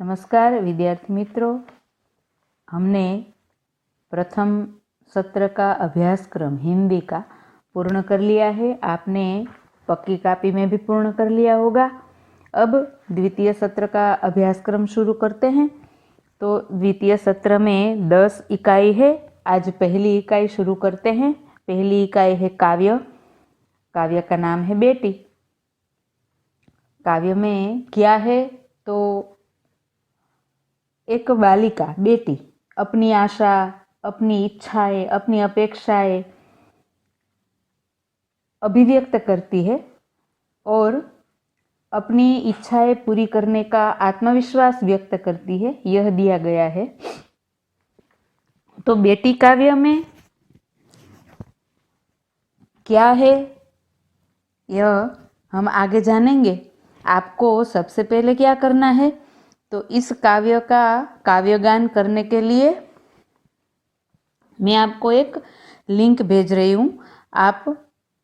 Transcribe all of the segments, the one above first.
नमस्कार विद्यार्थी मित्रों, हमने प्रथम सत्र का अभ्यासक्रम हिंदी का पूर्ण कर लिया है। आपने पक्की कापी में भी पूर्ण कर लिया होगा। अब द्वितीय सत्र का अभ्यासक्रम शुरू करते हैं। तो द्वितीय सत्र में 10 इकाई है। आज पहली इकाई शुरू करते हैं। पहली इकाई है काव्य। काव्य का नाम है बेटी। काव्य में क्या है तो एक बालिका बेटी अपनी आशा, अपनी इच्छाएं, अपनी अपेक्षाएं अभिव्यक्त करती है और अपनी इच्छाएं पूरी करने का आत्मविश्वास व्यक्त करती है। यह दिया गया है। तो बेटी काव्य में क्या है यह हम आगे जानेंगे। आपको सबसे पहले क्या करना है तो इस काव्य का काव्यगान करने के लिए मैं आपको एक लिंक भेज रही हूँ। आप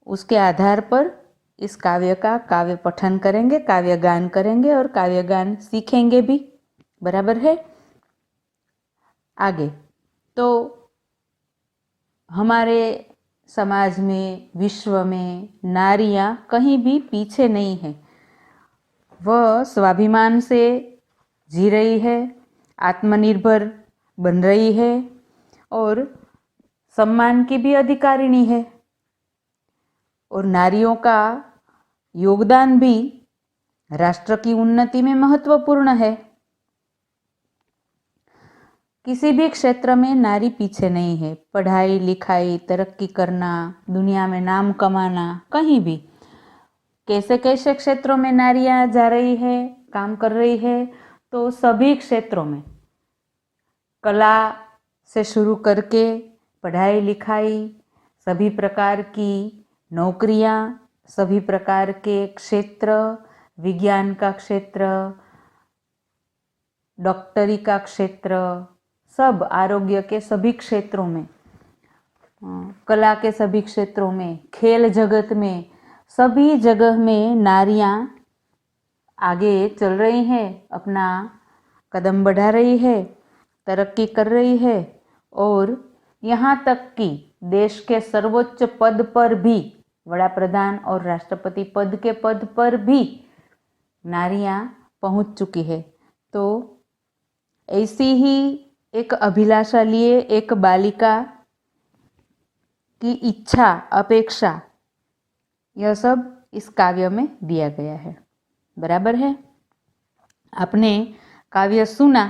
उसके आधार पर इस काव्य का काव्य पठन करेंगे, काव्यगान करेंगे और काव्यगान सीखेंगे भी। बराबर है। आगे तो हमारे समाज में, विश्व में नारियां कहीं भी पीछे नहीं है। वह स्वाभिमान से जी रही है, आत्मनिर्भर बन रही है और सम्मान की भी अधिकारिणी है। और नारियों का योगदान भी राष्ट्र की उन्नति में महत्वपूर्ण है। किसी भी क्षेत्र में नारी पीछे नहीं है। पढ़ाई लिखाई, तरक्की करना, दुनिया में नाम कमाना, कहीं भी कैसे कैसे क्षेत्रों में नारियां जा रही है, काम कर रही है। तो सभी क्षेत्रों में, कला से शुरू करके पढ़ाई लिखाई, सभी प्रकार की नौकरियां, सभी प्रकार के क्षेत्र, विज्ञान का क्षेत्र, डॉक्टरी का क्षेत्र, सब आरोग्य के सभी क्षेत्रों में, कला के सभी क्षेत्रों में, खेल जगत में, सभी जगह में नारियां आगे चल रही हैं, अपना कदम बढ़ा रही है, तरक्की कर रही है। और यहाँ तक कि देश के सर्वोच्च पद पर भी, वड़ा प्रधान और राष्ट्रपति पद के पद पर भी नारियां पहुँच चुकी है। तो ऐसी ही एक अभिलाषा लिए एक बालिका की इच्छा, अपेक्षा, यह सब इस काव्य में दिया गया है। बराबर है। आपने काव्य सुना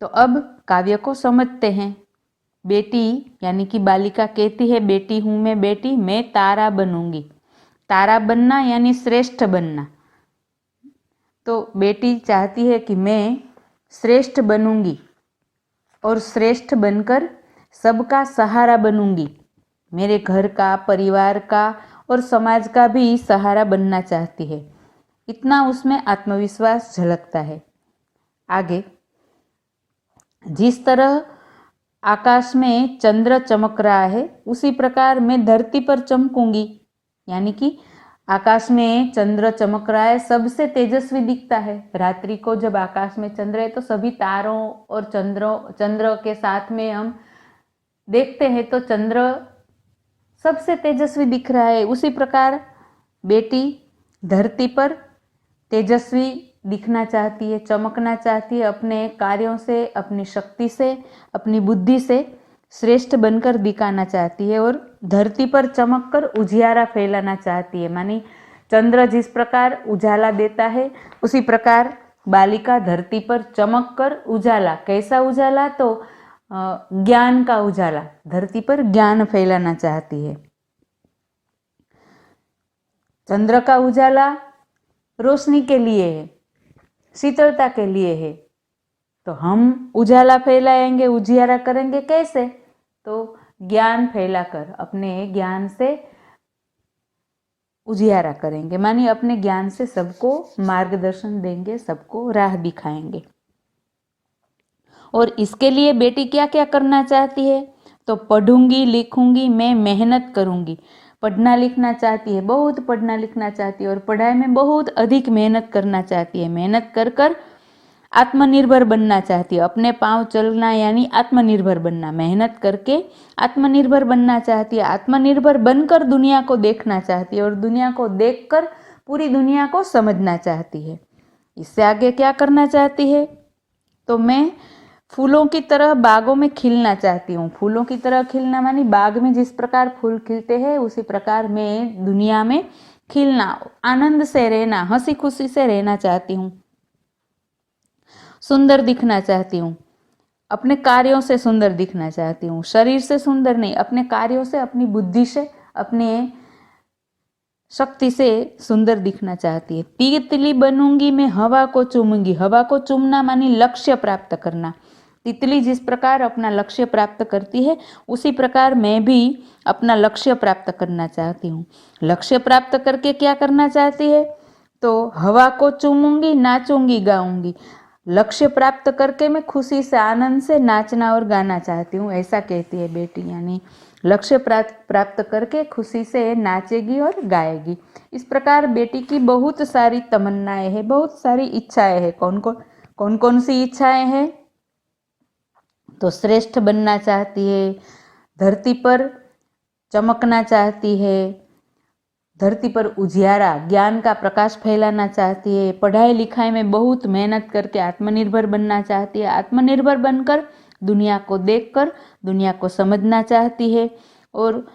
तो अब काव्य को समझते हैं। बेटी यानी कि बालिका कहती है, बेटी हूँ मैं बेटी, मैं तारा बनूंगी। तारा बनना यानी श्रेष्ठ बनना। तो बेटी चाहती है कि मैं श्रेष्ठ बनूंगी और श्रेष्ठ बनकर सबका सहारा बनूंगी। मेरे घर का, परिवार का और समाज का भी सहारा बनना चाहती है। इतना उसमें आत्मविश्वास झलकता है। आगे, जिस तरह आकाश में चंद्र चमक रहा है उसी प्रकार मैं धरती पर चमकूंगी। यानी कि आकाश में चंद्र चमक रहा है, सबसे तेजस्वी दिखता है। रात्रि को जब आकाश में चंद्र है तो सभी तारों और चंद्र के साथ में हम देखते हैं तो चंद्र सबसे तेजस्वी दिख रहा है। उसी प्रकार बेटी धरती पर तेजस्वी दिखना चाहती है, चमकना चाहती है। अपने कार्यों से, अपनी शक्ति से, अपनी बुद्धि से श्रेष्ठ बनकर दिखाना चाहती है और धरती पर चमककर उजियारा फैलाना चाहती है। मानी चंद्र जिस प्रकार उजाला देता है उसी प्रकार बालिका धरती पर चमककर उजाला, कैसा उजाला तो ज्ञान का उजाला, धरती पर ज्ञान फैलाना चाहती है। चंद्र का उजाला रोशनी के लिए है, शीतलता के लिए है। तो हम उजाला फैलाएंगे, उजियारा करेंगे कैसे तो ज्ञान फैलाकर, अपने ज्ञान से उजियारा करेंगे। मानी अपने ज्ञान से सबको मार्गदर्शन देंगे, सबको राह दिखाएंगे। और इसके लिए बेटी क्या क्या करना चाहती है तो पढ़ूंगी, लिखूंगी, मैं मेहनत करूंगी। पढ़ना लिखना चाहती है, बहुत पढ़ना लिखना चाहती है और पढ़ाई में बहुत अधिक मेहनत करना चाहती है। मेहनत कर कर आत्मनिर्भर बनना चाहती है, अपने पांव चलना यानी आत्मनिर्भर बनना, मेहनत करके आत्मनिर्भर बनना चाहती है, आत्मनिर्भर बनकर दुनिया को देखना चाहती है और दुनिया को देखकर पूरी दुनिया को समझना चाहती है। इससे आगे क्या करना चाहती है? तो मैं फूलों की तरह बागों में खिलना चाहती हूँ। फूलों की तरह खिलना मानी बाग में जिस प्रकार फूल खिलते हैं उसी प्रकार मैं दुनिया में खिलना, आनंद से रहना, हंसी खुशी से रहना चाहती हूँ। सुंदर दिखना चाहती हूँ, अपने कार्यों से सुंदर दिखना चाहती हूँ। शरीर से सुंदर नहीं, अपने कार्यों से, अपनी बुद्धि से, अपने शक्ति से सुंदर दिखना चाहती है। तितली बनूंगी मैं हवा को चूमूंगी। हवा को चूमना मानी लक्ष्य प्राप्त करना। तितली जिस प्रकार अपना लक्ष्य प्राप्त करती है उसी प्रकार मैं भी अपना लक्ष्य प्राप्त करना चाहती हूँ। लक्ष्य प्राप्त करके क्या करना चाहती है? तो हवा को चूमूंगी, नाचूंगी, गाऊंगी। लक्ष्य प्राप्त करके मैं खुशी से, आनंद से नाचना और गाना चाहती हूँ, ऐसा कहती है बेटी। यानी लक्ष्य प्राप्त करके खुशी से नाचेगी और गाएगी। इस प्रकार बेटी की बहुत सारी तमन्नाएं हैं, बहुत सारी इच्छाएं हैं। कौन कौन सी इच्छाएं हैं? तो श्रेष्ठ बनना चाहती है, धरती पर चमकना चाहती है, धरती पर उजियारा, ज्ञान का प्रकाश फैलाना चाहती है, पढ़ाई लिखाई में बहुत मेहनत करके आत्मनिर्भर बनना चाहती है, आत्मनिर्भर बनकर दुनिया को देखकर दुनिया को समझना चाहती है। और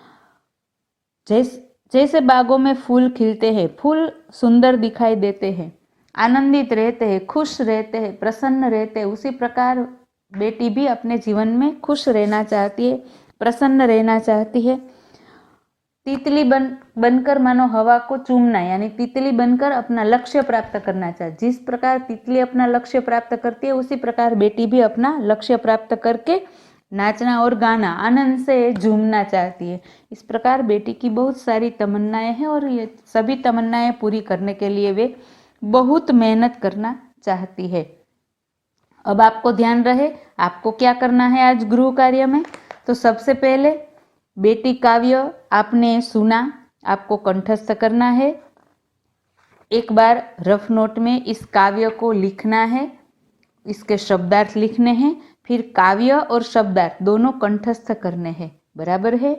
जैसे बागों में फूल खिलते हैं, फूल सुंदर दिखाई देते हैं, आनंदित रहते हैं, खुश रहते हैं, प्रसन्न रहते हैं, उसी प्रकार बेटी भी अपने जीवन में खुश रहना चाहती है, प्रसन्न रहना चाहती है। तितली बनकर मानो हवा को चूमना, यानी तितली बनकर अपना लक्ष्य प्राप्त करना चाहती। जिस प्रकार तितली अपना लक्ष्य प्राप्त करती है उसी प्रकार बेटी भी अपना लक्ष्य प्राप्त करके नाचना और गाना, आनंद से झूमना चाहती है। इस प्रकार बेटी की बहुत सारी तमन्नाएं हैं और ये सभी तमन्नाएं पूरी करने के लिए वे बहुत मेहनत करना चाहती है। अब आपको ध्यान रहे आपको क्या करना है आज गृह कार्य में। तो सबसे पहले बेटी काव्य आपने सुना, आपको कंठस्थ करना है। एक बार रफ नोट में इस काव्य को लिखना है, इसके शब्दार्थ लिखने हैं, फिर काव्य और शब्दार्थ दोनों कंठस्थ करने हैं। बराबर है?